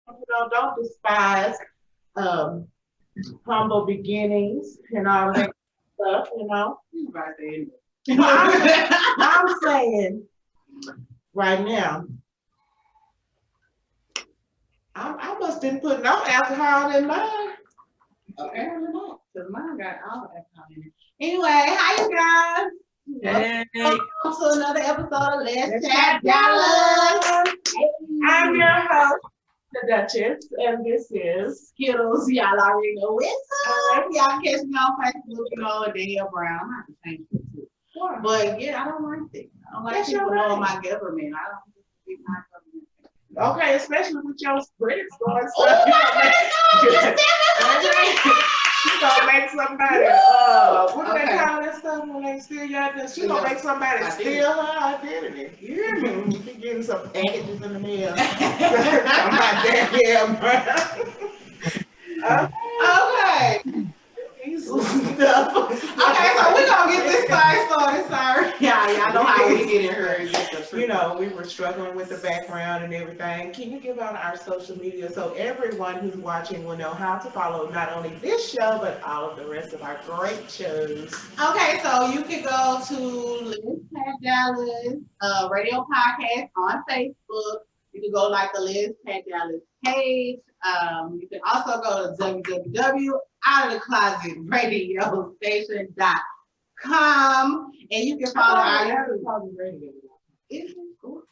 don't despise um, humble beginnings and all that stuff. Right there. I'm saying right now, I must didn't put no alcohol in mine. Apparently not, because mine got all that in it. Anyway, hi you guys. Hey. Welcome to another episode of Let's Chat Dallas. I'm your host, the Duchess, and this is Skittles, y'all already know what's up. Y'all catch me on Facebook, Danielle Brown. I'm not the same shit too. But yeah, I don't like that. I don't like That's people your knowing right. my government. I don't think my government. Okay, especially with your credit score and Oh, stuff. my credit score! She gonna make somebody, what do they Okay. call that stuff when they steal your identity? She gonna make somebody steal her identity. You hear me? Be getting some packages in the mail. I'm not that damn, Okay. stuff. Okay, so we're gonna get this thing started. Sorry. Y'all know how we get in here. We were struggling with the background and everything. Can you give out our social media so everyone who's watching will know how to follow not only this show, but all of the rest of our great shows? Okay, so you can go to Let's Chat Dallas radio podcast on Facebook. You can go like the Let's Chat Dallas page. You can also go to outtadaclosetradiostation.com and you can follow our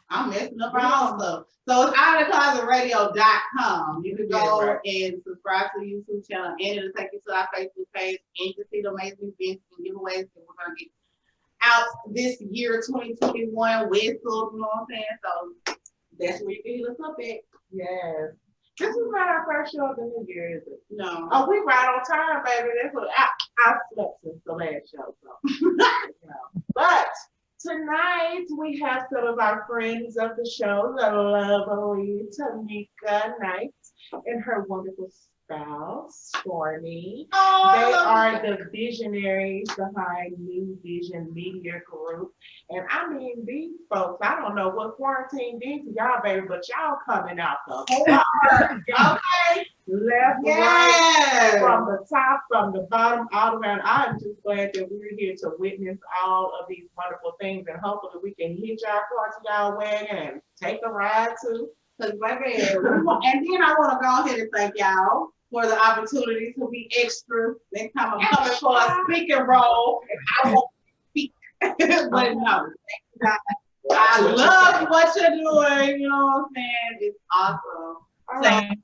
I'm messing up our own stuff. So it's outtadaclosetradio.com. You can go and subscribe to the YouTube channel, and it'll take you to our Facebook page, and you can see the amazing events and giveaways that we're gonna get out this year, 2021, with you know what I'm saying? So that's where you can hit us up at. Yes. This is not our first show of the new year, is it? No. Oh, we right on time, baby. That's what I slept since the last show. So. But tonight we have some of our friends of the show, the lovely Tameka Knight and her wonderful spouse, Stormii. They are the visionaries behind Nuvysion Media Group. And I mean, these folks, I don't know what quarantine did to y'all, baby, but y'all coming out the hard. Okay. Left, right, from the top, from the bottom, all around. I'm just glad that we're here to witness all of these wonderful things, and hopefully we can hitch our car to y'all wagon and take a ride too. And then I want to go ahead and thank y'all for the opportunity to be extra next time I'm coming for a speaking role. I won't speak, but no, I love what you're doing. You know what I'm saying? It's awesome. Right.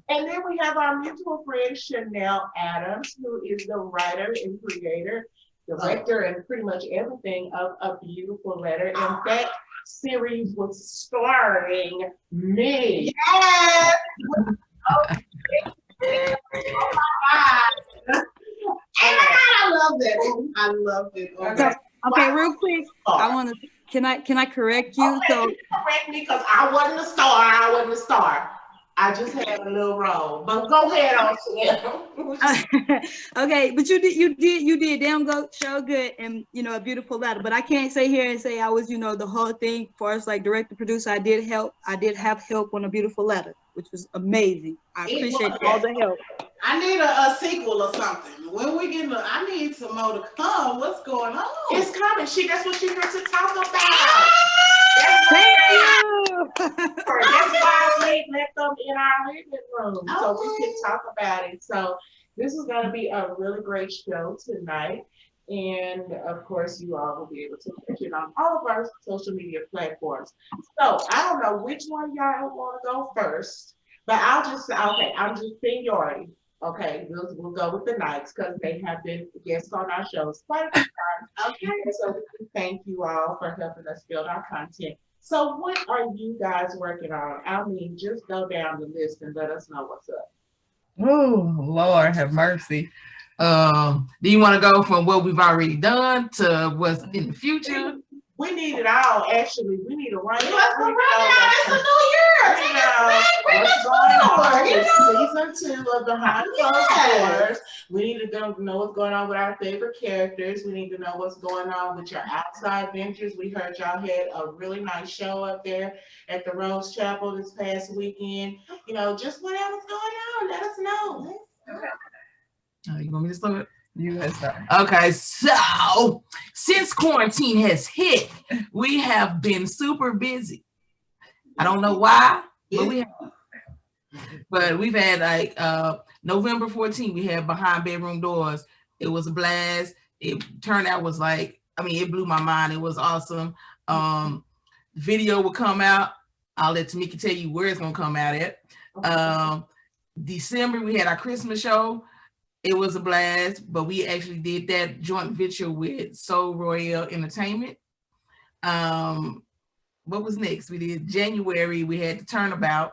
And then we have our mutual friend Shanell Adams, who is the writer and creator, director, and pretty much everything of A Beautiful Letter. And that series was starring me. Yes. Oh my God. I love that. I love it. Okay, real quick, I want to. Can I correct you? Okay, so you correct me because I wasn't a star. I just had a little role. But go ahead on, Shanell. Okay, but you did damn go show good and A Beautiful Letter. But I can't say here and say I was the whole thing for us like director producer. I did have help on A Beautiful Letter, which was amazing. I appreciate all the help. I need a sequel or something. When we get I need some more to come. What's going on? It's coming. That's what she's here to talk about. Thank you. That's why we let them in our living room so we can talk about it. So this is going to be a really great show tonight. And of course, you all will be able to catch it on all of our social media platforms. So I don't know which one y'all want to go first, but I'm just seniority. Okay, we'll go with the Knights because they have been guests on our shows quite a few times. Okay, so we can thank you all for helping us build our content. So what are you guys working on? I mean, just go down the list and let us know what's up. Oh, Lord have mercy. Do you want to go from what we've already done to what's in the future? We need it all, actually. We need to run it. What's the rundown? It's a new year. Take us back. Bring us forward. You know? Season 2 of Behind Closed Doors. We need to know what's going on with our favorite characters. We need to know what's going on with your outside ventures. We heard y'all had a really nice show up there at the Rose Chapel this past weekend. You know, just whatever's going on, let us know. You want me to start? You guys start. Okay, so since quarantine has hit, we have been super busy. I don't know why, but we've had like November 14th, we had Behind Bedroom Doors. It was a blast. It turned out was like, I mean, it blew my mind. It was awesome. Video will come out. I'll let Tameka tell you where it's gonna come out at. December, we had our Christmas show. It was a blast, but we actually did that joint venture with Soul Royale Entertainment. What was next? We did January, we had the Turnabout.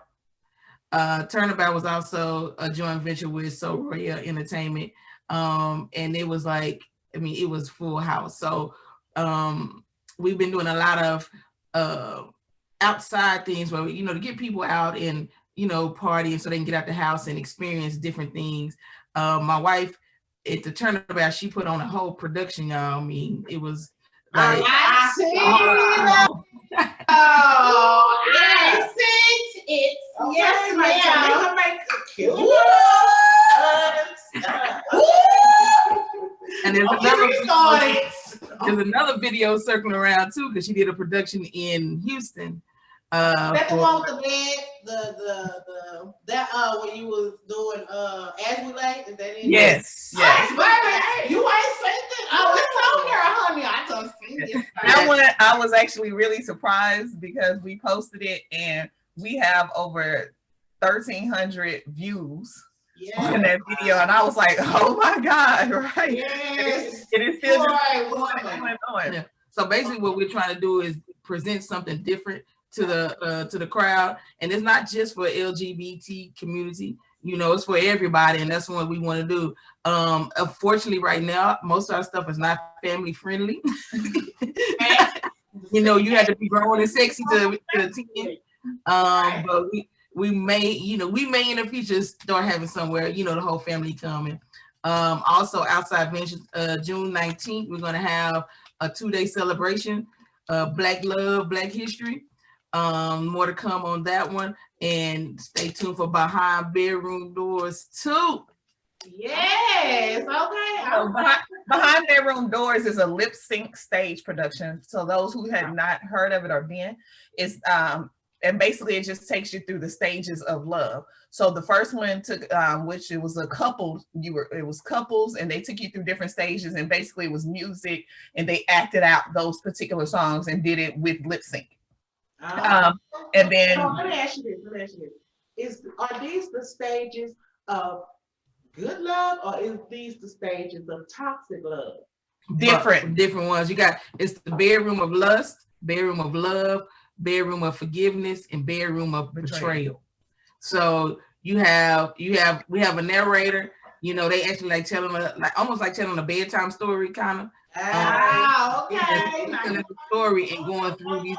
Turnabout was also a joint venture with Soul Royale Entertainment. And it was like, I mean, it was full house. So we've been doing a lot of outside things where, you know, to get people out and, you know, partying so they can get out the house and experience different things. My wife at the Turnabout, she put on a whole production, y'all. I mean, it was like I see I see it. Okay, Yes, ma'am. and there's another video circling around too, because she did a production in Houston. That's the one with the bed, that when you was doing As We Lay, is that it? Yes. Yes. Baby, you ain't seen it. Oh, it's on there, honey. I just seen it. That one, I was actually really surprised because we posted it and we have over 1,300 views on that video, and I was like, oh my God, right? Yes. It is still Right. Yeah. So basically what we're trying to do is present something different to the crowd, and it's not just for LGBT community, you know, it's for everybody, and that's what we want to do. Unfortunately right now most of our stuff is not family friendly. You know, you have to be grown and sexy to attend. But we may, you know, we may in the future start having somewhere, you know, the whole family coming. Also outside ventures, June 19th we're going to have a 2-day celebration, Black Love, Black History. More to come on that one, and stay tuned for Behind Bedroom Doors 2. Yes. Okay. So Behind Bedroom Doors is a lip sync stage production. So those who have not heard of it or been, it's and basically it just takes you through the stages of love. So the first one took, which it was a couple, it was couples, and they took you through different stages, and basically it was music, and they acted out those particular songs and did it with lip sync. And then let me ask you this. Are these the stages of good love, or is these the stages of toxic love? Different ones. You got, it's the bedroom of lust, bedroom of love, bedroom of forgiveness, and bedroom of betrayal. So we have a narrator. You know, they actually like telling almost like telling a bedtime story, kind of. Okay. Telling the story and going through these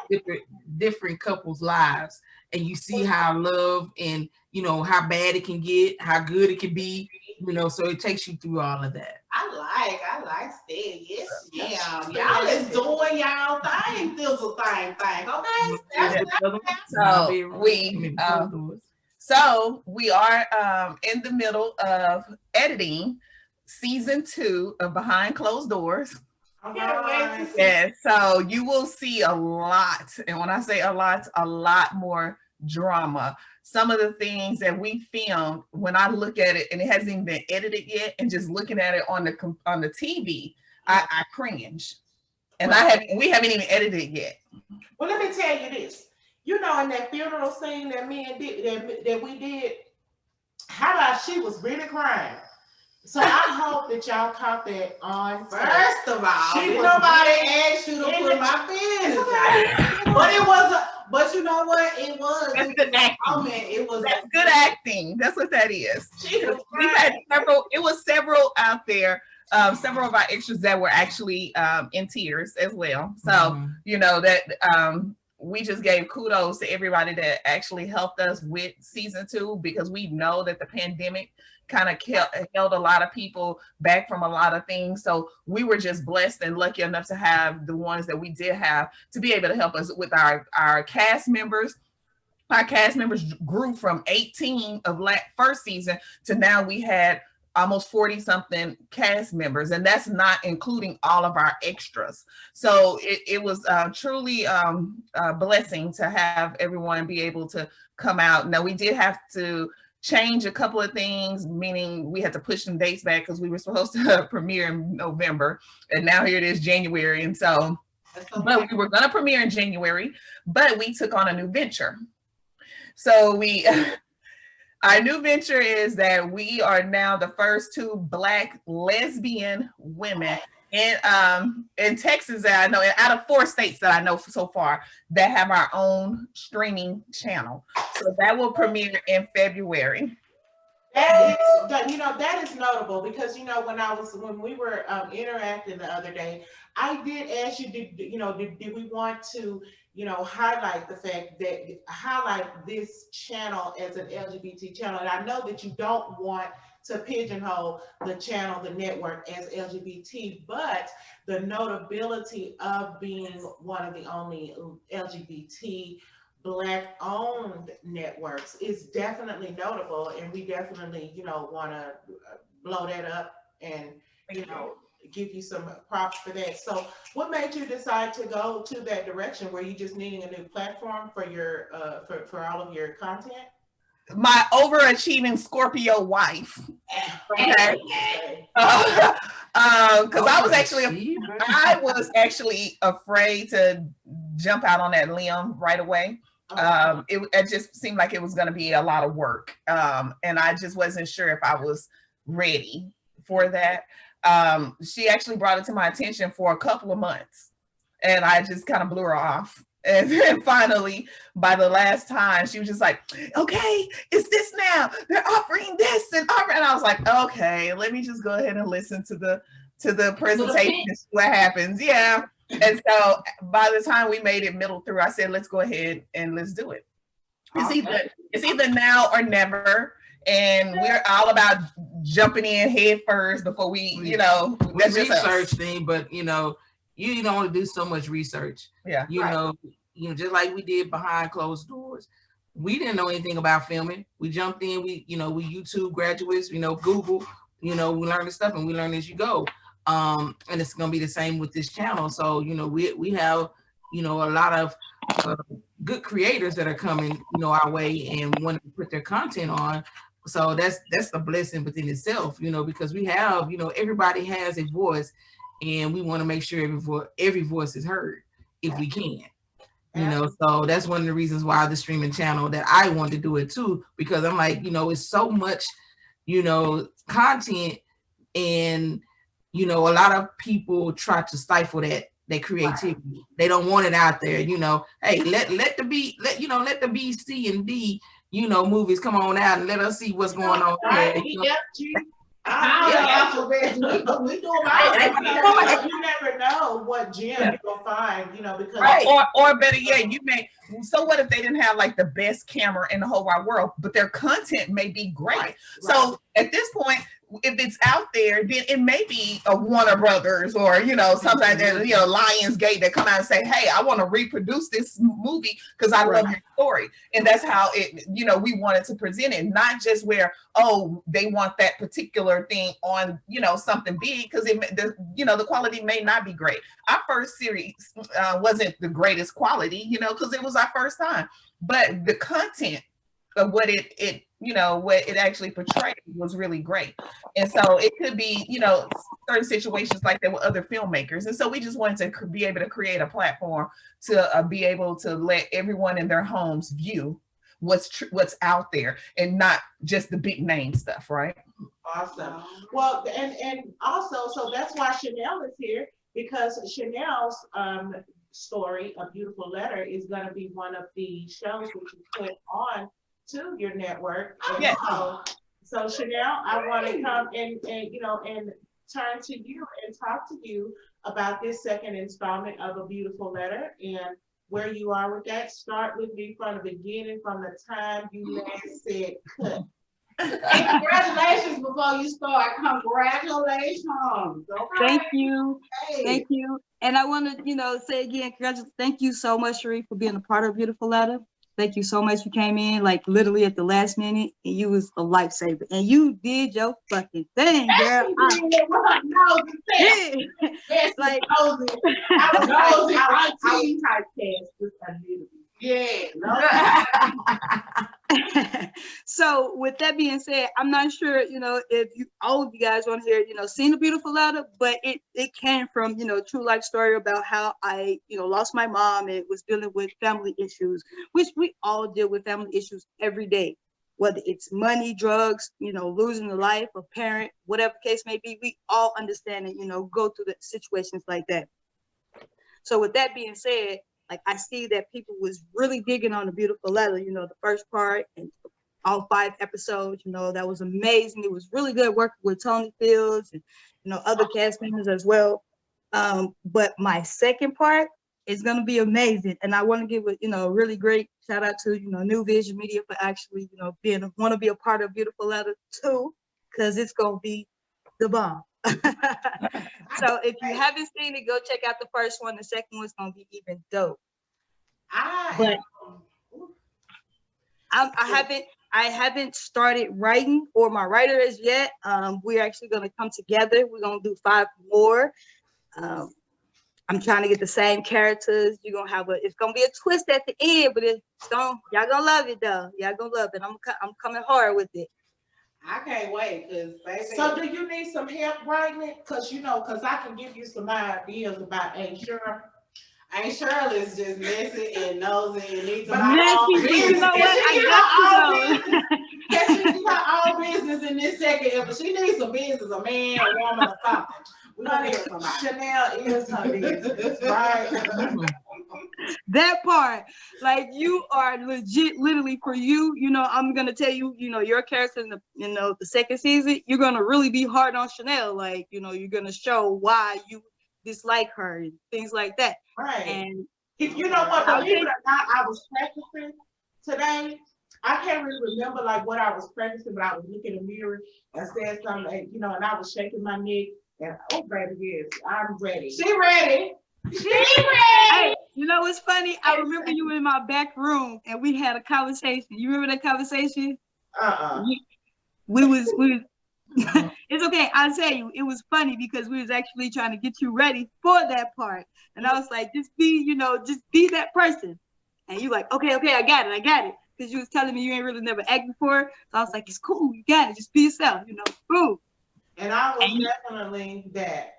different couples' lives, and you see how love and, you know, how bad it can get, how good it can be, you know. So it takes you through all of that. I like staying. Yes, yeah. Y'all is doing y'all thing. Feels a thing. Okay. So we are in the middle of editing season 2 of Behind Closed Doors. Yeah, so you will see a lot, and when I say a lot more drama. Some of the things that we filmed, when I look at it and it hasn't even been edited yet, and just looking at it on the TV, I cringe. And we haven't even edited it yet. Well, let me tell you this. You know, in that funeral scene that we did, how about she was really crying? So I hope that y'all caught that on. First of all, nobody asked you to put my business out. But you know what? It was. That's good acting. It was. That's good acting. That's what that is. She was We've had several. It was several out there. Several of our extras that were actually in tears as well. So you know that we just gave kudos to everybody that actually helped us with season 2, because we know that the pandemic kind of held a lot of people back from a lot of things. So we were just blessed and lucky enough to have the ones that we did have to be able to help us with our cast members. Our cast members grew from 18 of first season to now we had almost 40 something cast members, and that's not including all of our extras. So it was truly a blessing to have everyone be able to come out. Now we did have to change a couple of things, meaning we had to push some dates back because we were supposed to premiere in November, and now here it is January. And so, but we were going to premiere in January, but we took on a new venture. So we our new venture is that we are now the first 2 Black lesbian women in Texas that I know, and out of 4 states that I know so far, that have our own streaming channel. So that will premiere in February. That is notable because when we were interacting the other day, I did ask you, did we want to highlight the fact that highlight this channel as an LGBT channel? And I know that you don't want to pigeonhole the channel, the network as LGBT, but the notability of being one of the only LGBT Black owned networks is definitely notable, and we definitely want to blow that up and give you some props for that. So what made you decide to go to that direction? Were you just needing a new platform for your for all of your content? My overachieving Scorpio wife. Okay. Because I was actually afraid to jump out on that limb right away. It just seemed like it was going to be a lot of work, and I just wasn't sure if I was ready for that. She actually brought it to my attention for a couple of months, and I just kind of blew her off. And then finally, by the last time, she was just like, okay, it's this now. They're offering this and offering. And I was like, okay, let me just go ahead and listen to the presentation and see what happens. Yeah. And so by the time we made it middle through, I said, let's go ahead and let's do it. It's either now or never. And we're all about jumping in head first before we that's research thing, but you don't want to do so much research. Yeah. Just like we did behind closed doors. We didn't know anything about filming. We jumped in, we YouTube graduates, Google, we learn the stuff and we learn as you go. And it's gonna be the same with this channel. So, we have, a lot of good creators that are coming, our way and want to put their content on. So that's a blessing within itself, because we have, everybody has a voice, and we want to make sure every voice is heard if we can. So that's one of the reasons why the streaming channel that I want to do it too, because I'm like, it's so much, content, and a lot of people try to stifle that creativity. Right. They don't want it out there. Hey, let the B, C, and D, movies come on out and let us see what's going on there. You never know what gem you'll find, because or better yet, so what if they didn't have like the best camera in the whole wide world, but their content may be great. Right. So at this point, if it's out there, then it may be a Warner Brothers or something like that, Lionsgate that come out and say, hey, I want to reproduce this movie because I love your story. And that's how it, we wanted to present it, not just where, they want that particular thing on, something big, because the quality may not be great. Our first series wasn't the greatest quality, because it was our first time, but the content of what what it actually portrayed was really great. And so it could be, certain situations like that with other filmmakers. And so we just wanted to be able to create a platform to be able to let everyone in their homes view what's out there and not just the big name stuff, right? Awesome. Well, and also, so that's why Shanell is here, because Shanell's story, A Beautiful Letter, is going to be one of the shows that you put on to your network. And Yes. so Shanell, I want to come and turn to you and talk to you about this second installment of A Beautiful Letter and where you are with that. Start with me from the beginning, from the time you last said cut. And congratulations before you start. Congratulations. Okay. Thank you. Hey. Thank you. And I want to, say again, congratulations. Thank you so much, Sheree, for being a part of Beautiful Letter. Thank you so much. You came in like literally at the last minute, and you was a lifesaver. And you did your fucking thing, girl. Like, I was typecast just a little bit. Yeah. So with that being said, I'm not sure, if all of you guys on here, seen A Beautiful Letter, but it came from, true life story about how I, lost my mom and was dealing with family issues, which we all deal with family issues every day, whether it's money, drugs, losing the life of a parent, whatever case may be, we all understand and, go through the situations like that. So with that being said, like I see that people was really digging on A Beautiful Letter, the first part and all 5 episodes, that was amazing. It was really good working with Tony Fields and, other cast members as well. But my second part is going to be amazing. And I want to give a really great shout out to, Nuvysion Media for actually, want to be a part of Beautiful Letter too, because it's going to be the bomb. So if you haven't seen it, go check out the first one. The second one's gonna be even dope. But I haven't started writing, or my writer is yet. We're actually gonna come together. We're gonna do 5 more. I'm trying to get the same characters. You're gonna have it's gonna be a twist at the end, but y'all gonna love it though. Y'all gonna love it. I'm coming hard with it. I can't wait, cause baby. So do you need some help writing it? Cause I can give you some ideas about Aunt Cheryl. Aunt Cheryl is just messy and nosy and needs to you know what? I got to know. She needs her own business in this second. If she needs some business, a man, a woman, or something. We're gonna hear somebody. Shanell is her business, right? That part, like you are legit, literally for you. I'm gonna tell you, your character in the second season, you're gonna really be hard on Shanell. Like, you're gonna show why you dislike her and things like that. Right. And if you know what, believe it or not, I was practicing today. I can't really remember like what I was practicing, but I was looking in the mirror and said something, and I was shaking my neck. And oh, baby, yes, I'm ready. She ready. Hey, what's funny? I remember you were in my back room and we had a conversation. You remember that conversation? We was it's okay. I'll tell you, it was funny because we was actually trying to get you ready for that part. And I was like, just be that person. And you like, okay, I got it. Because you was telling me you ain't really never acted before. So I was like, it's cool, you got it. Just be yourself, boom. And I was definitely that,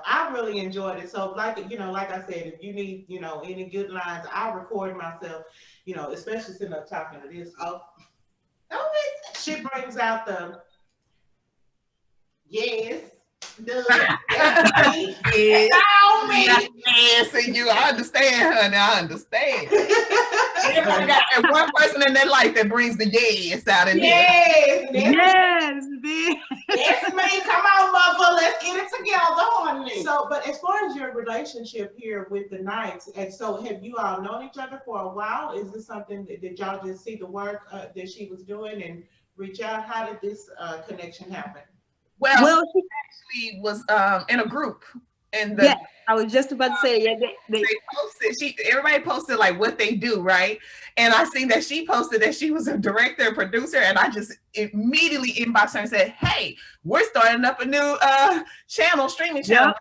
I really enjoyed it. So like I said, if you need, any good lines, I'll record myself, especially sitting up talking to this. She brings out the, yes, See you. I understand, honey. I understand. Everybody got that one person in their life that brings the yes out in there. Yes, Yes, man. Come on, mother. Let's get it together, honey. So, but as far as your relationship here with the Knights, and so have you all known each other for a while? Is this something that y'all just see the work that she was doing and reach out? How did this connection happen? Well, she actually was in a group. And I was just about to say, they posted. Everybody posted like what they do, right? And I seen that she posted that she was a director and producer, and I just immediately inboxed her and said, "Hey, we're starting up a new streaming channel.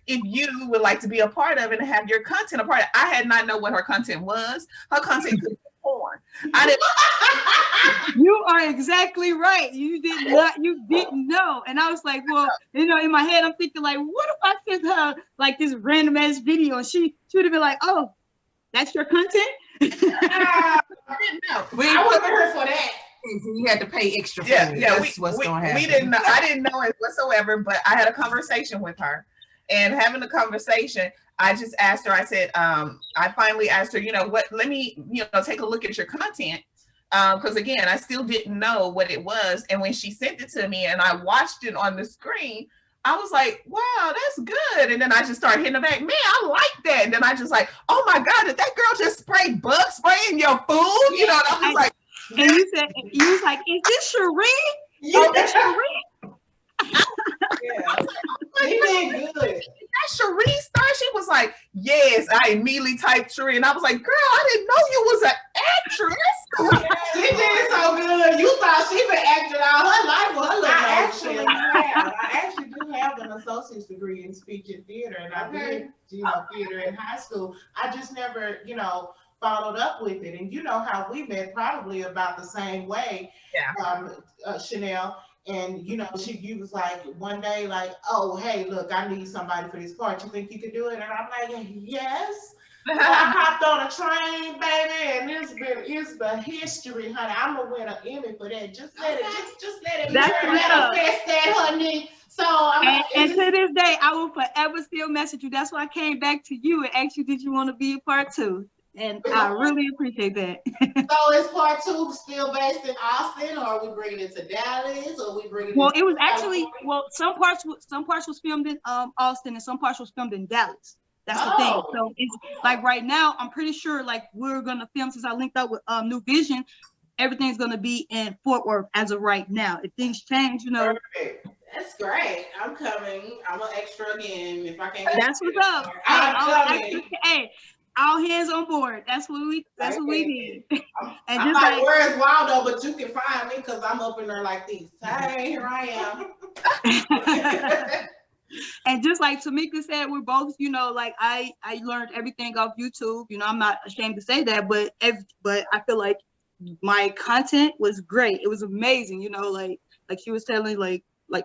If you would like to be a part of it and have your content a part of it." I had not known what her content was. Her content was porn. I didn't. You are exactly right. You didn't know. And I was like, well, in my head, I'm thinking like, what if I sent her like this random ass video and she would have been like, oh, that's your content? I didn't know. I wasn't here for that. You had to pay extra for it. That's what's going to happen. We didn't know. I didn't know it whatsoever, but I had a conversation with her. And having a conversation, I just asked her, I said, I finally asked her, what, let me, take a look at your content. Because again, I still didn't know what it was. And when she sent it to me and I watched it on the screen, I was like, wow, that's good. And then I just started hitting her back, man, I like that. And then I just like, oh my God, did that girl just spray bug spray in your food? And I was like, and you was like, is this Cherie? Is this Cherie? Yeah. She did good. That Cherie star? She was like, yes. I immediately typed Cherie and I was like, girl, I didn't know you was an actress. She did so good. You thought she been acting all her life with her little I actually do have an associate's degree in speech and theater, and I did, theater in high school. I just never, followed up with it. And you know how we met, probably about the same way, Shanell. And you was like one day, like, oh, hey, look, I need somebody for this part. You think you could do it? And I'm like, yes. So I hopped on a train, baby, and it's the history, honey. I'm gonna win an Emmy for that. Just let it manifest that, honey. So and to this day, I will forever still message you. That's why I came back to you and asked you, did you want to be a part 2? And I really appreciate that. So is part 2 still based in Austin, or are we bringing it to Dallas, or we bringing it? Well, it was actually some parts was filmed in Austin and some parts was filmed in Dallas. That's the thing. So it's like right now, I'm pretty sure like we're gonna film, since I linked up with Nuvysion, everything's gonna be in Fort Worth as of right now. If things change, Perfect. That's great. I'm coming. I'm an extra again if I can't. That's what's up. Hey, all hands on board. That's what we need. And I'm like, where's Waldo? But you can find me because I'm up in there like this. Hey, here I am. And just like Tameka said, we're both, like I learned everything off YouTube. I'm not ashamed to say that, but I feel like my content was great. It was amazing. Like she was telling, like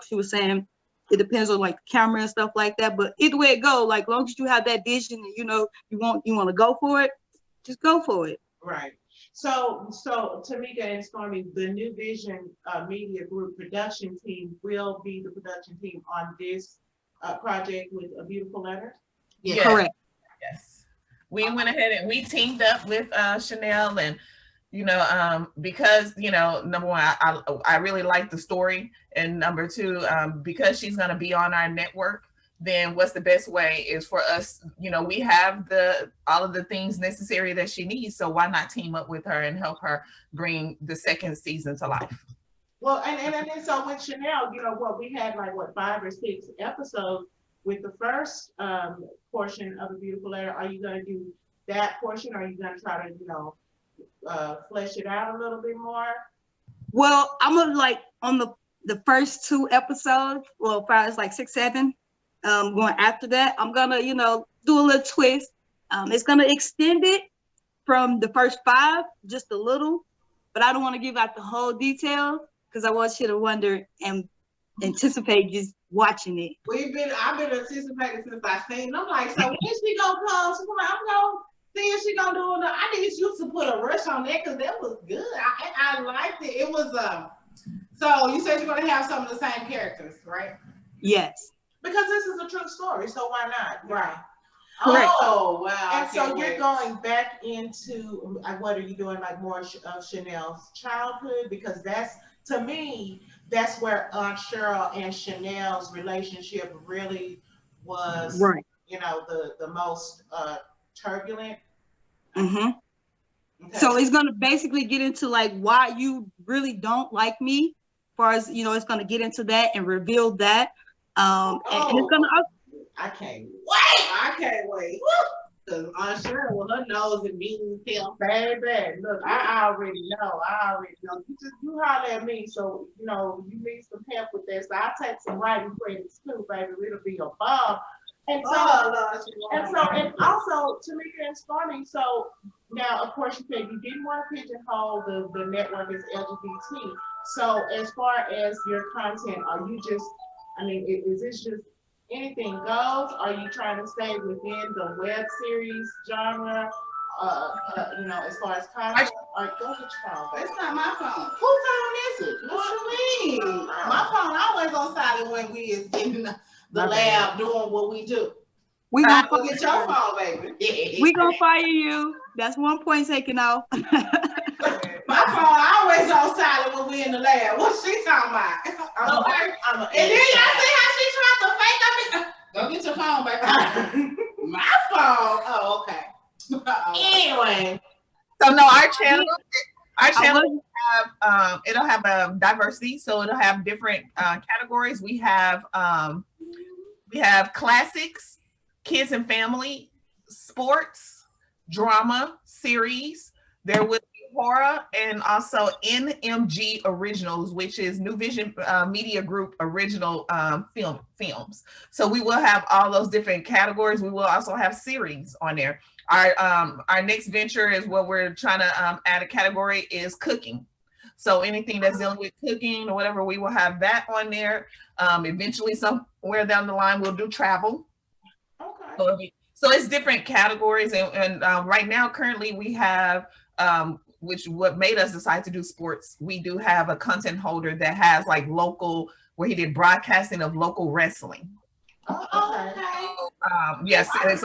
she was saying, it depends on like camera and stuff like that. But either way it go, like long as you have that vision and you want to go for it, just go for it. Right. So Tameka and Stormii, the Nuvysion Media Group production team will be the production team on this project with A Beautiful Letter. Yes. Correct. Yes. We went ahead and we teamed up with Shanell, and because number one, I really like the story, and number two, because she's going to be on our network, then what's the best way is for us, we have all of the things necessary that she needs, so why not team up with her and help her bring the second season to life? Well, and then so with Shanell, we had like 5 or 6 episodes with the first portion of A Beautiful Letter. Are you going to do that portion, or are you going to try to flesh it out a little bit more? Well, I'm gonna like on the first 2 episodes, well, probably like 6, 7. Going after that, I'm gonna do a little twist. It's gonna extend it from the first 5 just a little, but I don't want to give out the whole detail because I want you to wonder and anticipate just watching it. I've been anticipating since I seen. I'm like, so when she gonna come? She's like, I'm gonna see if she gonna do it. I need you to put a rush on that because that was good. I liked it. It was So you said you're gonna have some of the same characters, right? Yes. Because this is a true story, so why not? Right. Correct. Oh wow! And so you're going back into what are you doing? Like more of Shanell's childhood, because that's, to me, that's where Aunt Cheryl and Shanell's relationship really was, right. The most turbulent. Mm-hmm. Okay. So it's gonna basically get into like why you really don't like me. As far as it's gonna get into that and reveal that. And it's gonna. I can't wait. Because Aunt Cheryl with her nose and beating tail. Baby, look, I already know. You holler at me, so you need some help with this. So I'll take some writing credits too, baby. It'll be a bomb. And also Tameka and Stormii. So now, of course, you said you didn't want to pigeonhole the network as LGBT. So as far as your content, are you just? Is this just anything goes? Are you trying to stay within the web series genre? As far as content, go get your phone. That's not my phone. Whose phone is it? What you mean? My phone always on silent when we is in the lab doing what we do. We gonna Go get your phone, baby. we gonna fire you. That's 1 point taken off. My phone always on silent when we in the lab. What's she talking about? And then y'all see how she tried to fake me? Go get your phone back. My phone. Oh, okay. Anyway. So no, our channel have it'll have a diversity, so it'll have different categories. We have classics, kids and family, sports, drama, series. There will be horror, and also NMG originals, which is Nuvysion Media Group original films. So we will have all those different categories. We will also have series on there. Our next venture is what we're trying to add a category is cooking. So anything that's dealing with cooking or whatever, we will have that on there. Eventually, somewhere down the line, we'll do travel. Okay. So it's different categories, and right now, currently, we have what made us decide to do sports. We do have a content holder that has like local, where he did broadcasting of local wrestling. Oh, okay. Yes. That's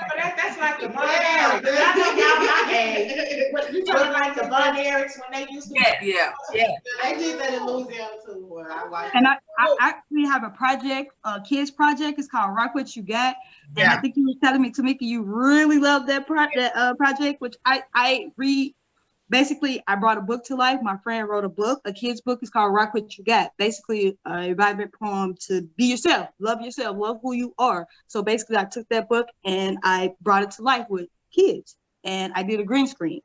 like the Von Erichs. I know y'all my age. But you talking like the Von Erichs when they used to. Yeah. They did that in Louisiana too. Where I watched. And I actually have a project, a kids project. It's called Rock What You Got. And I think you were telling me, Tameka, you really love that project, which I read. Basically, I brought a book to life. My friend wrote a book, a kid's book. It's called Rock What You Got. Basically, a vibrant poem to be yourself, love who you are. So basically, I took that book and I brought it to life with kids. And I did a green screen.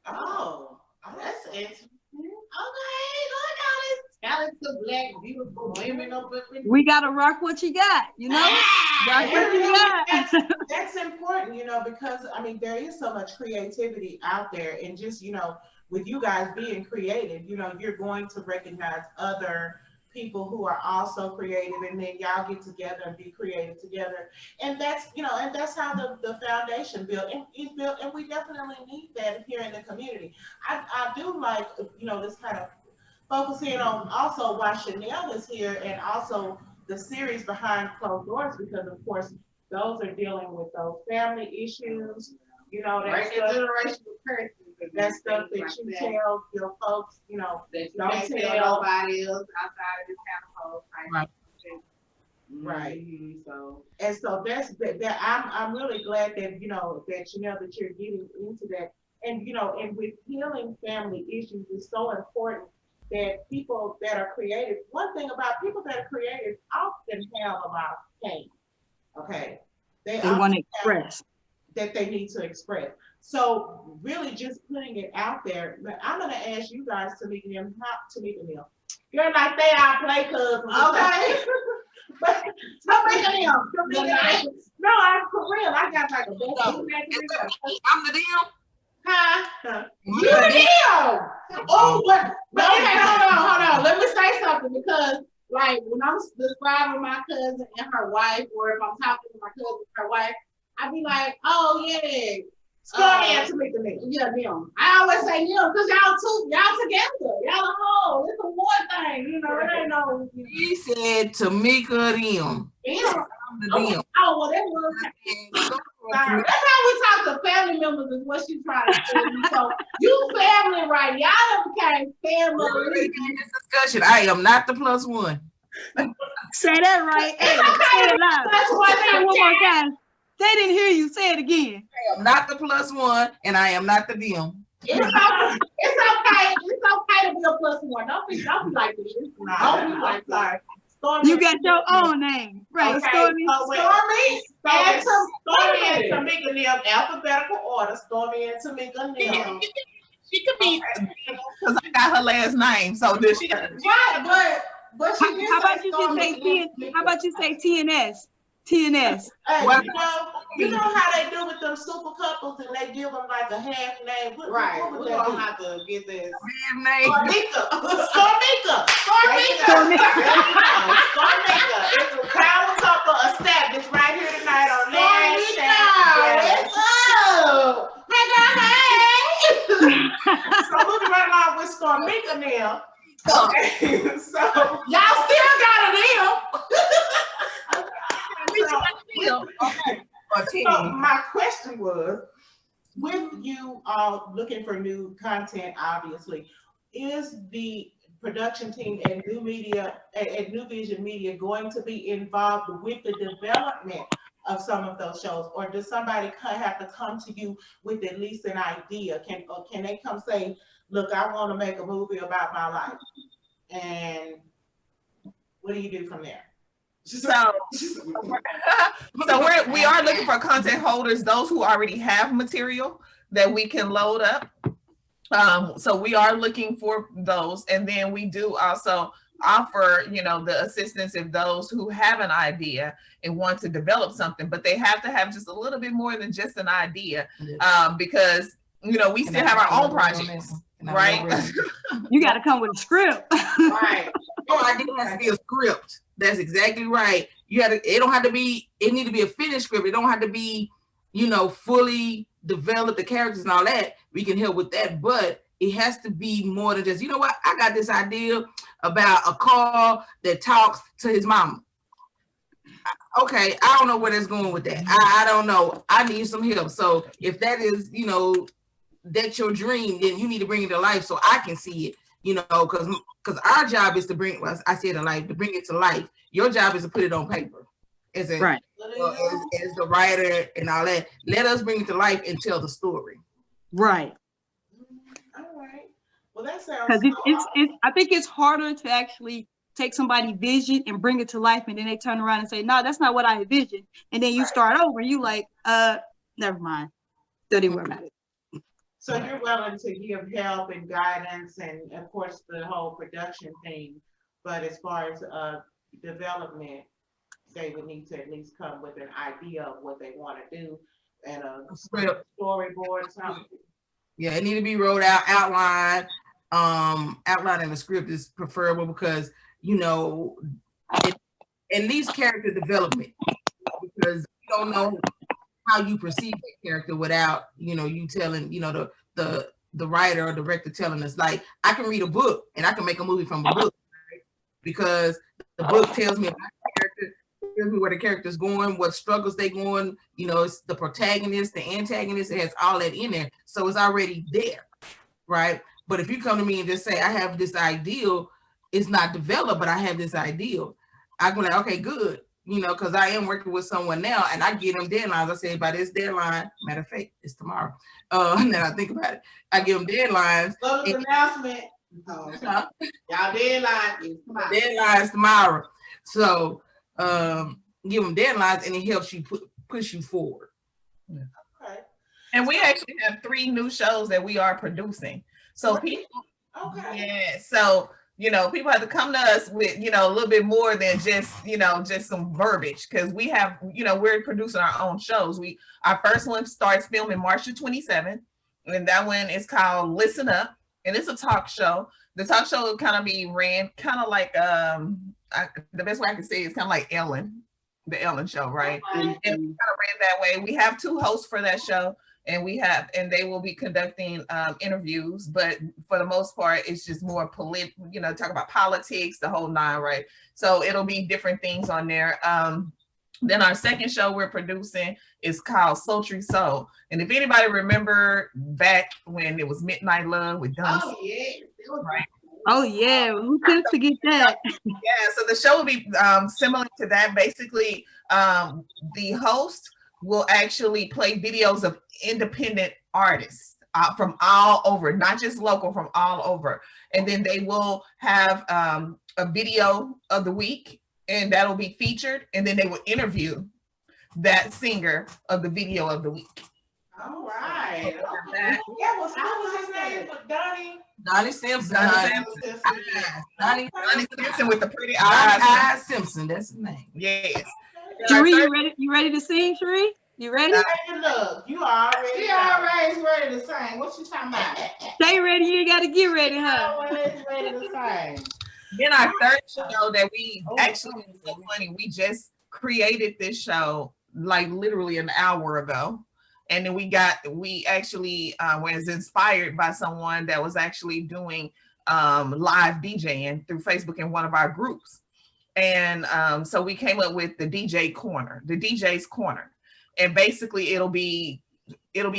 Oh, that's interesting. Okay, look at this talented black, beautiful women up in. We gotta rock what you got, you know? Rock what you got. That's important, you know, because I mean there is so much creativity out there, and just, you know, with you guys being creative, you know, you're going to recognize other people who are also creative, and then y'all get together and be creative together. And that's, you know, and that's how the foundation is built, and we definitely need that here in the community. I do like, you know, this kind of focusing on also why Shanell is here, and also the series Behind Closed Doors, because of course those are dealing with those family issues, you know, that stuff that you tell your folks, you know, that you don't tell nobody else outside of this household. Right. So that's that. I'm really glad that, you know, that you know that you're getting into that, and you know, and with healing family issues is so important that people that are creative. One thing about people that are creative often have a lot of pain. Okay, they want to express that they need to express. So really just putting it out there. I'm gonna ask you guys to meet them, You're like they are play cousins. Okay. But no, I'm for real. I got like a best I'm the deal. Huh? You the deal. Oh, but okay, hold on. Let me say something, because like when I'm describing my cousin and her wife, or if I'm talking to my cousin and her wife, I be like, oh yeah, Stormii and Tameka. Yeah, them. I always say them because y'all together. Y'all a whole. It's a one thing, you know. It ain't no. He said Tameka them. I'm the them. Oh, well, that was. That's how we talk to family members, is what she's trying to say. So you family, right? Y'all became family. In this discussion, I am not the plus one. Say that right. Hey, say it loud. Say it one more time. They didn't hear you. Say it again. I am not the plus one, and I am not the them. It's okay. It's okay to be a plus one. Don't be like this. Don't be like that. Stormii, you got your own name, right? Okay. Stormii and Tameka them, alphabetical order. Stormii and Tameka them. She could be, because I got her last name. So does she? Right, but she. How about you say TNS? TNS. Hey, you know how they do with them super couples, and they give them like a half name. Right. We're gonna have to get this name. Stormika. It's a power couple established right here tonight on Stormika. So moving right along with Stormika now. Okay, so y'all still got it in. Okay. So my question was, with you all looking for new content, obviously, is the production team at Nuvysion Media going to be involved with the development of some of those shows, or does somebody have to come to you with at least an idea? Can they come say, look, I want to make a movie about my life, and what do you do from there? So we are looking for content holders, those who already have material that we can load up. So we are looking for those, and then we do also offer, the assistance of those who have an idea and want to develop something, but they have to have just a little bit more than just an idea, because we still have our own projects, right? You got to come with a script. Right. Your idea has to be a script. That's exactly right. It need to be a finished script. It don't have to be, fully develop the characters and all that. We can help with that, but it has to be more than just, I got this idea about a car that talks to his mama. Okay, I don't know where that's going with that. I don't know. I need some help. So if that is, that's your dream, then you need to bring it to life so I can see it, because our job is to bring it to life. Your job is to put it on paper. As the writer and all that. Let us bring it to life and tell the story. Right. All right. Well, that sounds. Because I think it's harder to actually take somebody's vision and bring it to life, and then they turn around and say, "No, that's not what I envisioned." And then you start over. You like, never mind. Don't even worry about it. So you're willing to give help and guidance, and of course the whole production thing. But as far as development, they would need to at least come with an idea of what they want to do and a storyboard, something. Yeah, it need to be wrote out, outlined. Outline in the script is preferable because at least character development, because you don't know how you perceive that character without you telling the writer or director telling us. Like, I can read a book and I can make a movie from a book, right? Because the book tells me about the character. Me where the character's going, what struggles they going, it's the protagonist, the antagonist, it has all that in there. So it's already there, right? But if you come to me and just say, I have this ideal, it's not developed, but I have this ideal, I'm like, okay, good, because I am working with someone now and I give them deadlines. I say, by this deadline, matter of fact, it's tomorrow. And then I think about it. I give them deadlines. Announcement. Y'all deadline is tomorrow. Deadline's tomorrow. So give them deadlines and it helps you push you forward. Yeah. Okay. And we actually have 3 new shows that we are producing. So people, so people have to come to us with a little bit more than just just some verbiage, because we have we're producing our own shows. Our first one starts filming March the 27th, and that one is called Listen Up, and it's a talk show. The talk show will kind of be ran kind of like the best way I can say it is kind of like Ellen, the Ellen show, right? And we kind of ran that way. We have 2 hosts for that show, and they will be conducting interviews, but for the most part, it's just more talk about politics, the whole 9, right? So it'll be different things on there. Then our second show we're producing is called Sultry Soul. And if anybody remember back when it was Midnight Love with Dunn. Oh, yeah. Right. Oh yeah, who could forget that? Yeah, so the show will be similar to that. Basically, the host will actually play videos of independent artists from all over, not just local, from all over. And then they will have a video of the week, and that'll be featured. And then they will interview that singer of the video of the week. All right. Yeah, well, how was his name? Donnie Simpson. Donnie Simpson with the pretty eyes. Simpson, that's his name. Yes. Cherie, you ready to sing, Cherie? You ready? Look, she already ready to sing. What you talking about? Stay ready, you ain't got to get ready, huh? Always ready to sing. Then our third show that we actually, it's so funny, we just created this show like literally an hour ago. And then we actually was inspired by someone that was actually doing live DJing through Facebook in one of our groups. And so we came up with the DJ's Corner. and basically it'll be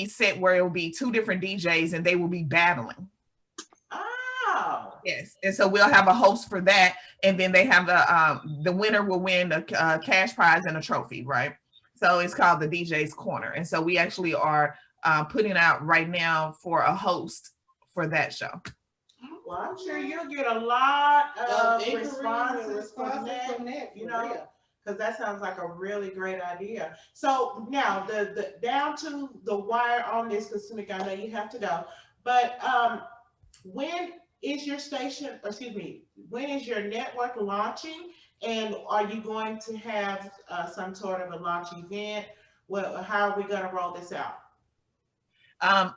set where it will be 2 different DJs and they will be battling. Oh. Yes, and so we'll have a host for that, and then they have the winner will win a cash prize and a trophy, right? So it's called the DJ's Corner, and so we actually are putting out right now for a host for that show. Well, I'm sure you'll get a lot of responses from that, you know, because that sounds like a really great idea. So now the down to the wire on this, because Tameka, I know you have to go, but when is your station, when is your network launching, and are you going to have some sort of a launch event? Well, how are we going to roll this out?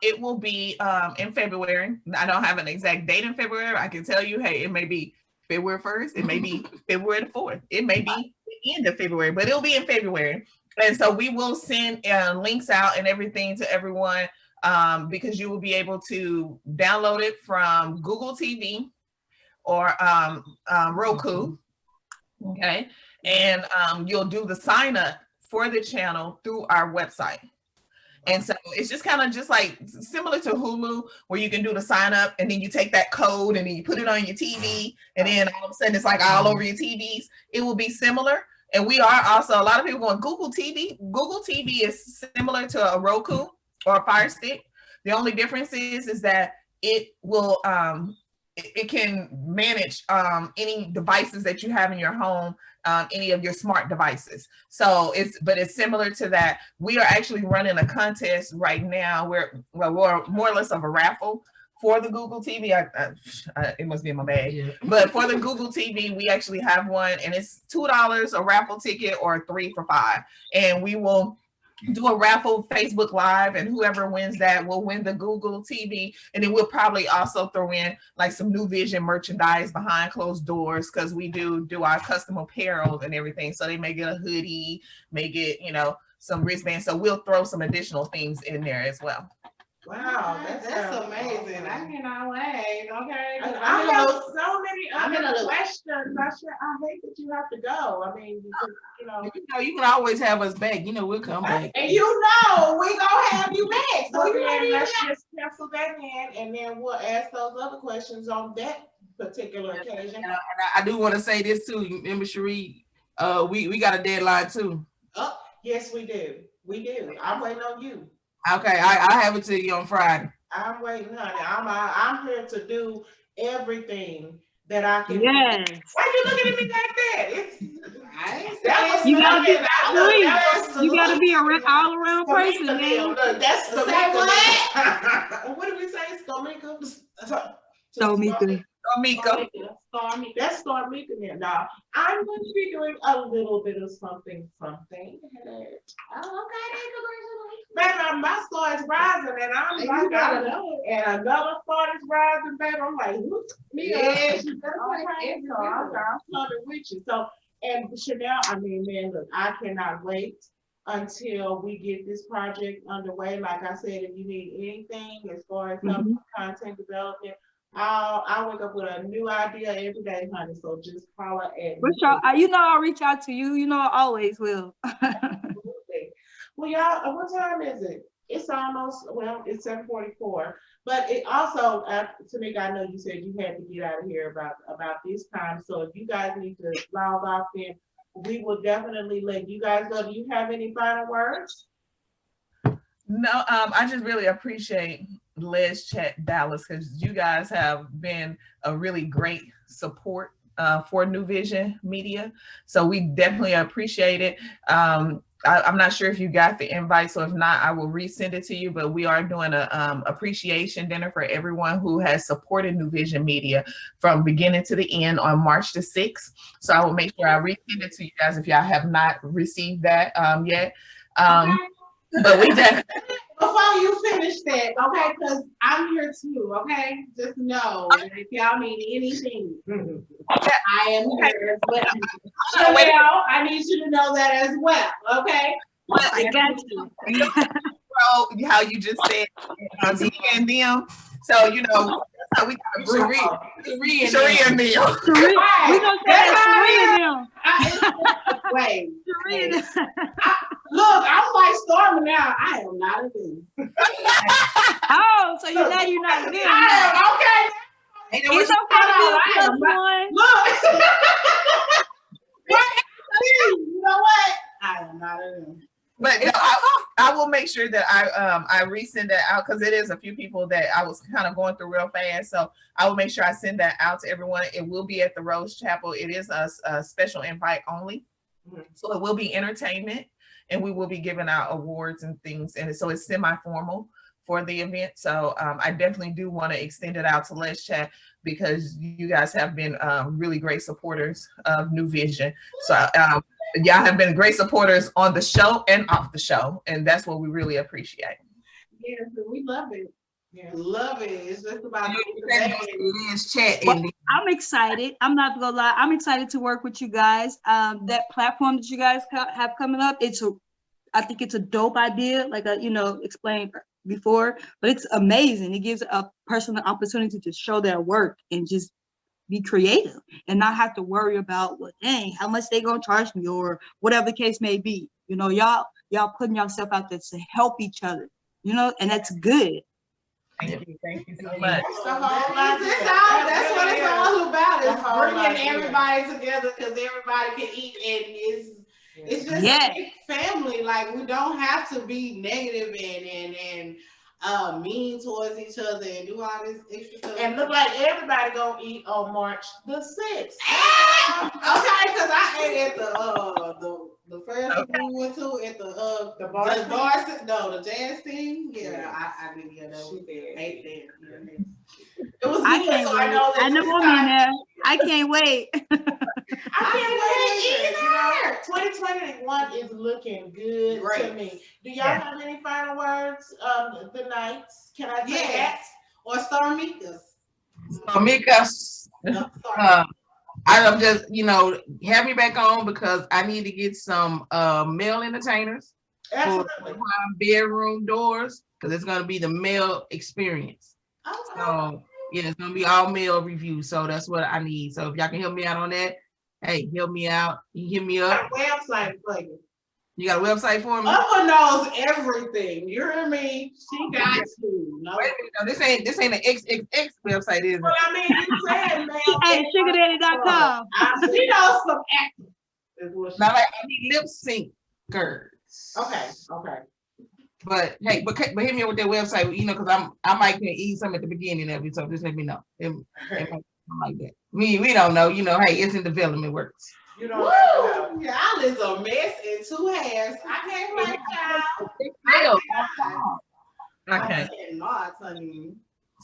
It will be in February. I don't have an exact date in February. I can tell you, hey, it may be February 1st. It may be February the 4th. It may be the end of February, but it'll be in February. And so we will send links out and everything to everyone because you will be able to download it from Google TV or Roku. Okay. And you'll do the sign up for the channel through our website. And so it's just kind of just like similar to Hulu, where you can do the sign up and then you take that code and then you put it on your TV, and then all of a sudden it's like all over your TVs. It will be similar. And we are also, a lot of people going, Google TV. Google TV is similar to a Roku or a Fire Stick. The only difference is that it will, it can manage any devices that you have in your home, any of your smart devices. So it's similar to that. We are actually running a contest right now where we're more or less of a raffle for the Google TV. It must be in my bag. Yeah. But for the Google TV, we actually have one, and it's $2 a raffle ticket or $3 for $5. And we will do a raffle Facebook Live, and whoever wins that will win the Google TV. And then we'll probably also throw in like some Nuvysion merchandise behind closed doors, because we do our custom apparel and everything. So they may get a hoodie, may get, you know, some wristbands. So we'll throw some additional things in there as well. Wow, that's amazing. I cannot wait. Okay. I have so many other questions. I hate that you have to go. I mean, because, you can always have us back. You know, we'll come back. And we gonna have you back. So let's just pencil that in, and then we'll ask those other questions on that particular occasion. And I do want to say this too. Remember, Cherie, we got a deadline too. Oh, yes, we do. We do. I'm waiting on you. Okay, I have it to you on Friday. I'm waiting, honey. I'm here to do everything that I can. Yes. Do. Why are you looking at me like that? You gotta be an all-around person, man. That's Tameka. What did we say? Stormika. That's Stormika there. Now, I'm going to be doing a little bit of something. Oh, okay. Baby, my star is rising, and I'm like, and another star is rising, baby. I'm like, look me up. I'm coming with you. So, and Shanell, I mean, man, look, I cannot wait until we get this project underway. Like I said, if you need anything as far as content development, I'll wake up with a new idea every day, honey. So just holler at me. I'll reach out to you. You know, I always will. Well, y'all, what time is it? It's almost, it's 7:44. But it also, Tameka, I know you said you had to get out of here about this time. So if you guys need to log off, then we will definitely let you guys go. Do you have any final words? No, I just really appreciate Let's Chat Dallas, because you guys have been a really great support for Nuvysion Media. So we definitely appreciate it. I'm not sure if you got the invite, so if not, I will resend it to you, but we are doing a appreciation dinner for everyone who has supported Nuvysion Media from beginning to the end on March the 6th. So I will make sure I resend it to you guys if y'all have not received that yet. But we definitely. Before you finish that, okay, because I'm here too, okay? Just know that if y'all need anything, I am here as well. Shanell, I need you to know that as well, okay? I got you. How you just said, Tia and them. So, you know, that's how we got Cherie and them. We gonna say that Cherie and them. Wait. Look, I'm like Stormii now. I am not a villain. Oh, so you're not a villain. I am, okay. Ain't no It's way- okay to I be a am +1. Look. You know what? I am not a villain. But no, I will make sure that I resend that out because it is a few people that I was kind of going through real fast. So I will make sure I send that out to everyone. It will be at the Rose Chapel. It is a special invite only. So it will be entertainment and we will be giving out awards and things. And so it's semi-formal for the event. So I definitely do want to extend it out to Let's Chat because you guys have been really great supporters of Nuvysion. So y'all have been great supporters on the show and off the show. And that's what we really appreciate. Yes, we love it. Yeah. Love it. It's just about Let's chat. Well, I'm excited. I'm not gonna lie. I'm excited to work with you guys. That platform that you guys have coming up, I think it's a dope idea, like I explained before, but it's amazing. It gives a person the opportunity to show their work and just be creative and not have to worry about, well, dang, how much they gonna charge me or whatever the case may be. Y'all putting yourself out there to help each other, and that's good. Thank you so much. That's the whole that's what it's all about. It's bringing everybody together because everybody can eat, and it's just a big family. Like we don't have to be negative and mean towards each other and do all this extra stuff. And look like everybody gonna eat on March the 6th. Okay, because I ate at the first one we went to at the jazz thing. Yeah, I did. Yeah, that ate there. It was I can't so wait. I know I'm in there. I can't wait. I can't wait either. 2021 is looking good to me. Do y'all have any final words? The nights? Can I say that? Or Stormii? I'm just, have me back on because I need to get some male entertainers for bedroom doors because it's going to be the male experience. Okay. So, it's going to be all male reviews. So that's what I need. So if y'all can help me out on that, hey, help me out. You hit me up. I got a website for you. You got a website for me? Upper knows everything. You hear me? She got to. No. Wait a minute, this ain't an XXX website, is it? Well, I mean, you said, man. Hey, sugardaddy.com. She knows some acting. Now, like, I need lip syncers. Okay. But hey, but hit me up with that website, because I might can eat some at the beginning of it, so just let me know. It like that. We don't know, hey, it's in development works. You don't know. Y'all is a mess in two halves. I can't like y'all. I cannot, honey.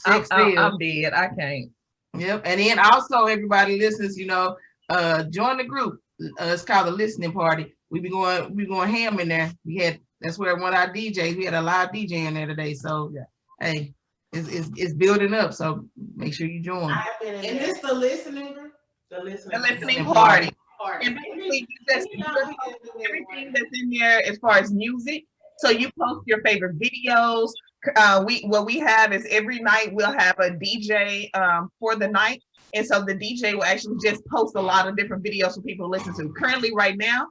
I'm dead. I can't. Yep. And then also everybody listens, join the group. It's called the listening party. We going ham in there. That's where one of our DJs, we had a live DJ in there today. So hey, it's building up. So make sure you join. And this the listening group? The listening party. And basically, everything that's in there as far as music. So you post your favorite videos. What we have is every night we'll have a DJ for the night. And so the DJ will actually just post a lot of different videos for people to listen to. Currently, right now,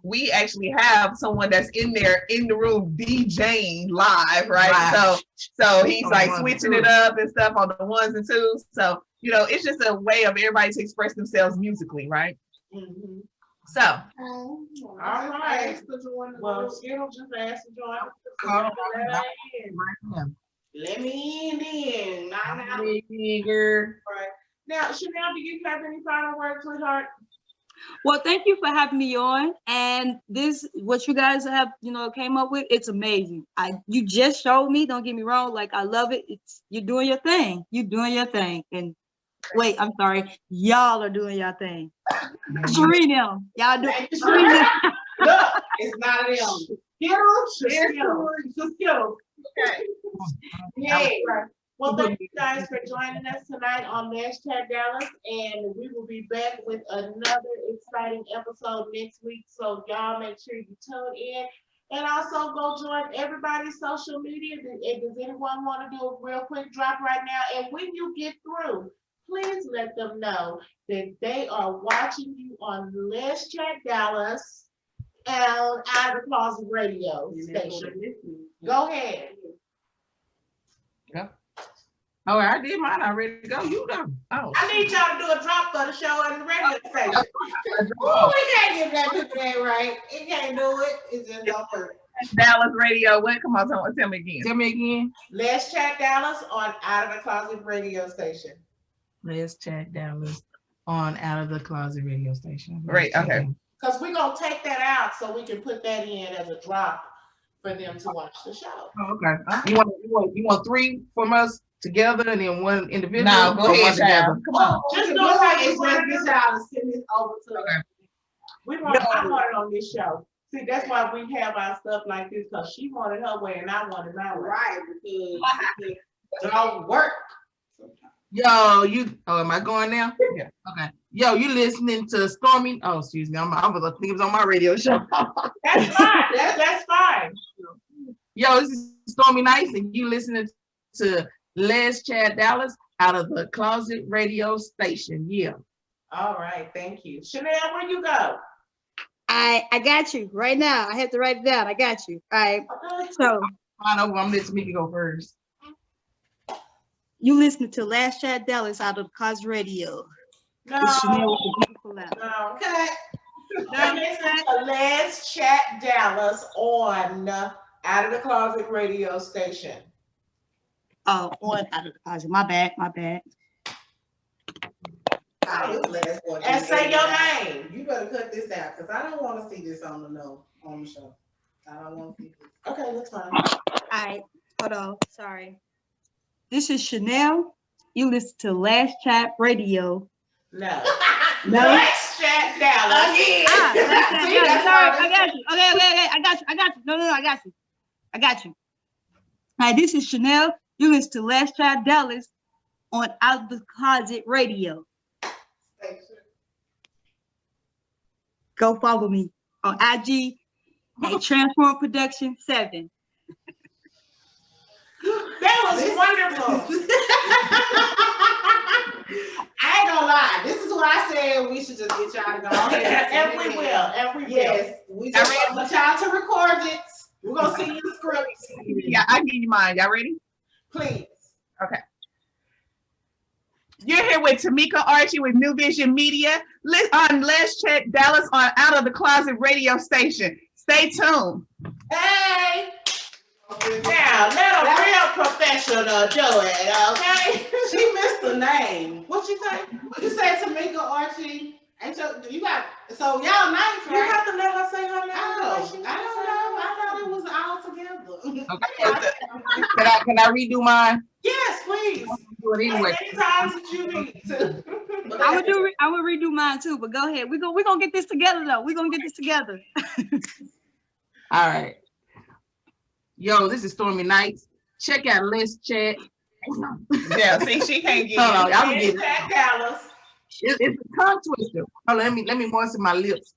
we actually have someone that's in there in the room DJing live, right? Wow. So he's like switching it up and stuff on the ones and twos. So, it's just a way of everybody to express themselves musically, right? Mm-hmm. So, all right. Well, Shanell just asked to join. Let me in. Now, Shanell, do you have any final words, sweetheart? Well, thank you for having me on. And what you guys have, came up with, it's amazing. You just showed me, don't get me wrong, like I love it. You're doing your thing. And wait, I'm sorry. Y'all are doing your thing. Serena, y'all do. Look, it's not them. Skittles. Okay. Yay. Well, thank you guys for joining us tonight on Hashtag Dallas, and we will be back with another exciting episode next week. So y'all make sure you tune in, and also go join everybody's social media. Does anyone want to do a real quick drop right now? And when you get through, please let them know that they are watching you on Let's Chat Dallas Out of the Closet radio station. Go ahead. Oh, I did mine already. Go, you go. Oh, I need y'all to do a drop for the show on the radio station. Ooh, we can't give that people that right. It can't do it. It's just don't work. Dallas radio. What? Come on, tell me again. Tell me again. Let's Chat Dallas on Out of the Closet radio station. Let's Chat Dallas on Out of the Closet radio station. Right. Okay. Because we're gonna take that out so we can put that in as a drop for them to watch the show. Oh, okay. You want three from us together and then one individual? No, go ahead, together. Come on. Just do Just how you get want to do it. y'all to send this over to Okay. We want, I want it on this show. See, that's why we have our stuff like this, because she wanted her way and I wanted my way. right because it don't work. Yo, am I going now? Yeah. Okay. Yo, you listening to Stormii? Oh, excuse me. I was thinking it was on my radio show. That's fine. That's fine. Yo, this is Stormii Nights, and you listening to Les Chad Dallas Out of the Closet radio station. Yeah. All right, thank you. Shanell, where you go? I got you right now. I have to write it down. I got you. All right. So Fine, I'm letting Tameka go first. you listening to Last Chat Dallas Out of the Closet radio. No, It's Shanell with the beautiful laugh. no, okay. Now listen to Let's Chat Dallas on Out of the Closet radio station. Oh, on Out of the Closet. My bad. And say your name. You better cut this out because I don't want to see this on the show. I don't want to see this. Okay, that's fine. All right. Hold on. Sorry. This is Shanell. You listen to Last Chat Radio. No. No. Let's Chat Dallas. Again. Last Chat See, Dallas. that's Sorry, how I got you. Okay. I got you. No, I got you. All right, this is Shanell. You listen to Last Chat Dallas on Out of the Closet Radio. Go follow me on IG at Transform Production 7. That was wonderful. I ain't gonna lie. This is what I said. We should just get y'all to go ahead. And we will. Yes, we just want y'all to record it. We're gonna see you the scripts. Yeah, I give you mine. Y'all ready? Please. Okay. You're here with Tameka Archie with Nuvysion Media on Let's Chat Dallas on Out of the Closet radio station. Stay tuned. Hey. Now, let a real professional do it, okay? She missed the name. What you say? What you say, Tameka Archie? Ain't you got so y'all nice, You right? have to let her say her name. I don't know. I thought it was all together. Okay. Can I redo mine? Yes, please. Do it anyway. As many times as you need to. I would redo mine too, but go ahead. We're gonna get this together though. We're gonna get this together. All right. Yo, this is Stormii Nights. Check out Let's Chat. Yeah, see, she can't get Hold on, it. y'all can get it. Chat Dallas. It's a tongue twister. Hold on, let me moisten my lips.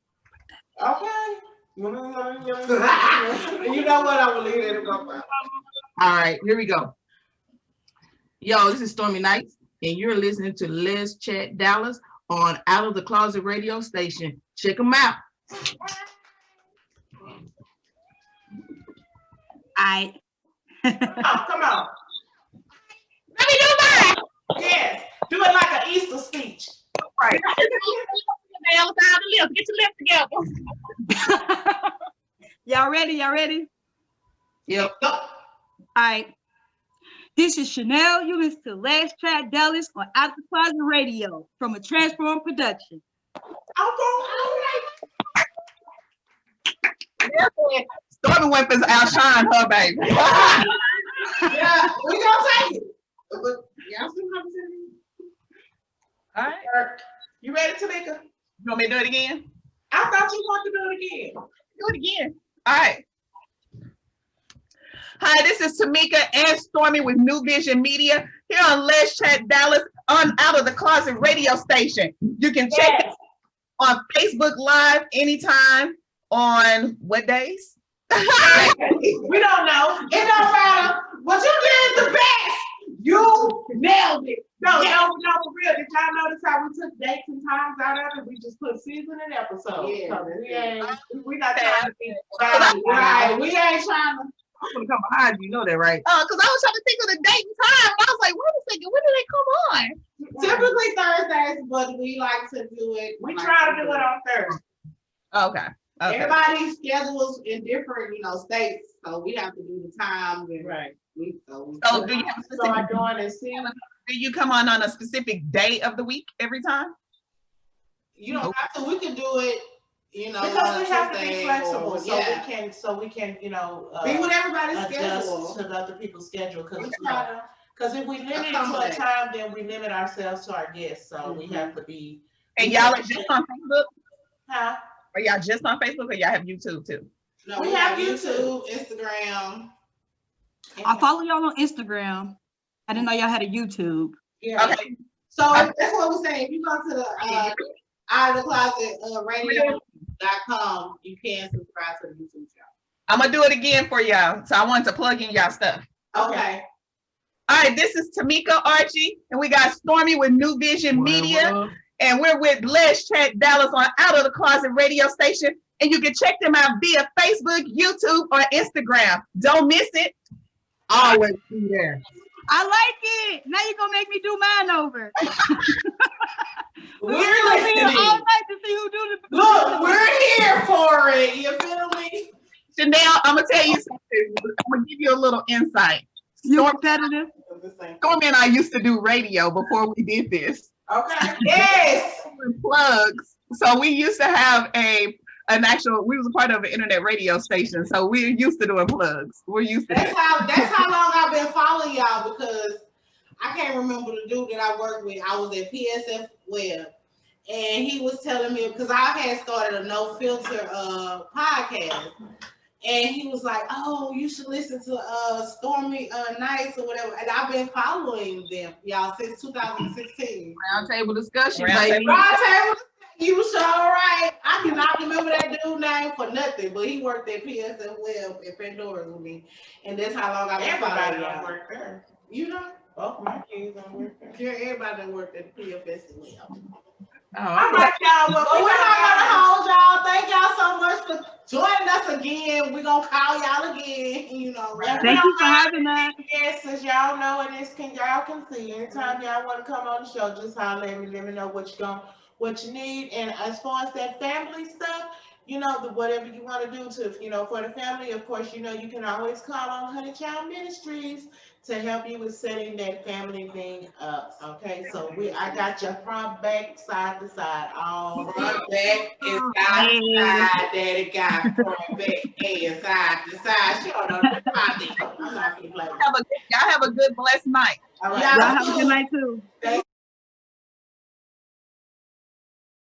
Okay. You know what? I will leave it to go. All right, here we go. Yo, this is Stormii Nights, and you're listening to Let's Chat Dallas on Out of the Closet radio station. Check them out. Come on. Let me do mine. Yes. Do it like an Easter speech. Right. Get your lips together. Y'all ready? Yep. All right. This is Shanell. You listen to Last Chat Dallas on Out the Closet Radio from a Transform production. Stormii Weapons outshine her, baby. Yeah, we gonna take it. But y'all see what I'm saying? All right. You ready, Tameka? You want me to do it again? I thought you wanted to do it again. Do it again. All right. Hi, this is Tameka and Stormii with Nuvysion Media here on Let's Chat Dallas on Out of the Closet radio station. You can check it on Facebook Live anytime on what days? We don't know. It don't matter. What you did the best. You nailed it. No, for real. Did y'all notice how we took dates and times out of it? We just put season and episode. Yeah. So we not trying to be Right. We ain't trying to. I'm gonna come behind you, know that, right? Because I was trying to think of the date and time. And I was like, wait a second, when did they come on? Typically Thursdays, but we like to do it. We try to do it on Thursday. Okay. Everybody's schedules in different, states, so we have to do the times. And Right. So do you have a specific, doing it. See, do you come on a specific day of the week every time? You don't have to. We can do it. because we have to be Tuesday flexible, or- so we can, be with everybody's adjust schedule. to the other people's schedule. We try to- Because if we limit it to a accommodate. time, then we limit ourselves to our guests. So we have to be. And y'all are just on Facebook? Huh? Are y'all just on Facebook or y'all have YouTube too? No, We we have have YouTube, Instagram. I follow y'all on Instagram. I didn't know y'all had a YouTube. Yeah. Okay. So that's what we're saying. If you go to the Out of the Closet radio.com, you can subscribe to the YouTube channel. I'm gonna do it again for y'all. So I want to plug in y'all stuff. Okay. All right, this is Tameka Archie, and we got Stormii with Nuvysion Media, and we're with Let's Chat Dallas on Out of the Closet radio station, and you can check them out via Facebook, YouTube, or Instagram. Don't miss it. Always be there. I like it. Now you're gonna make me do mine over. We're We're gonna be here all listening. night to see who do the. Look, we're here for it. You feel me? Shanell, I'm gonna tell you something. I'm gonna give you a little insight. You competitive? Stormii and I used to do radio before we did this. Okay. Yes. Plugs. So we used to have we was a part of an internet radio station. So we're used to doing plugs. We're used to That's that. how long I've been following y'all, because I can't remember the dude that I worked with. I was at PSF Web, and he was telling me, because I had started a no filter podcast, and he was like, "Oh, you should listen to Stormii Nights or whatever." And I've been following them, y'all, since 2016. Roundtable discussion, Round baby. Roundtable, you sure right. I cannot remember that dude's name for nothing, but he worked at PSF Web at Pandora's with me, and that's how long I've been Everybody following don't y'all. work there. You know, Both my kids don't work there. yeah, everybody that worked at PFS Web. All right, y'all. Well, But we're not gonna hold y'all. Thank y'all so much for joining us again. We're gonna call y'all again, right? Thank you for having us. Yes, as y'all know, and y'all can see, anytime y'all want to come on the show, just holler at me, let me know what you need. And as far as that family stuff, whatever you want to do to, for the family, of course, you can always call on Honey Child Ministries to help you with setting that family thing up. Okay, so I got your front, back, side to side, all Front, back, and side to side. Daddy got front, back, and side to side. She don't know my thing. I'm not gonna play. Y'all have a good, blessed night. right. Y'all have a good night too.